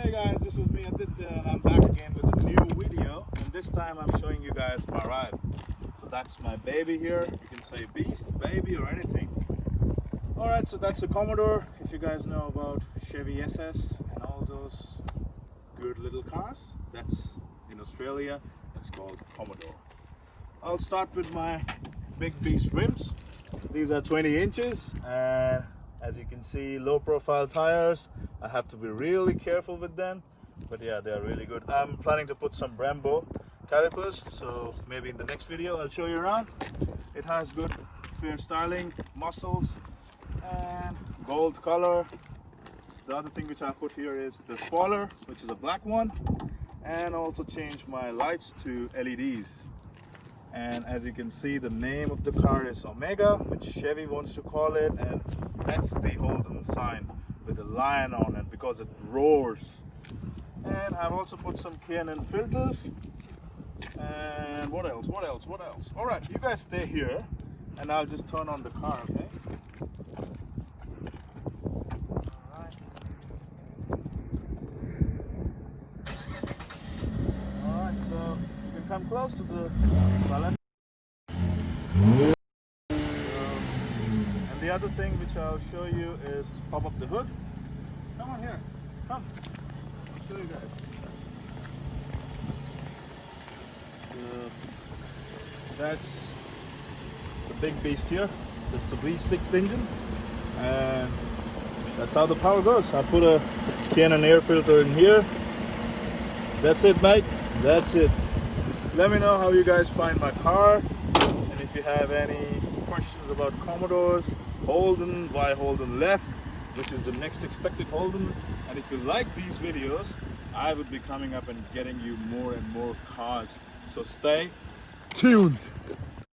Hey guys, this is me Aditya and I'm back again with a new video, and this time I'm showing you guys my ride. So that's my baby here. You can say beast, baby or anything. Alright, so that's a Commodore. If you guys know about Chevy SS and all those good little cars, that's in Australia, it's called Commodore. I'll start with my big beast rims. These are 20 inches and as you can see, low profile tires. I have to be really careful with them, but yeah, they are really good. I'm planning to put some Brembo calipers, so maybe in the next video I'll show you around. It has good fair styling, muscles and gold color. The other thing which I put here is the spoiler, which is a black one, and also changed my lights to LEDs. And as you can see, the name of the car is Omega, which Chevy wants to call it, and that's the Holden sign with a lion on it because it roars. And I've also put some K&N filters. And what else? All right, you guys stay here and I'll just turn on the car, okay? All right, so you can come close to the balance. And the other thing which I'll show you is pop up the hood. Come on here, come. I'll show you guys. That's the big beast here. That's a V6 engine, and that's how the power goes. I put a K&N air filter in here. That's it, mate. That's it. Let me know how you guys find my car, and if you have any questions about Commodores, Holden, why Holden left, which is the next expected Holden. And if you like these videos, I would be coming up and getting you more and more cars. So stay tuned.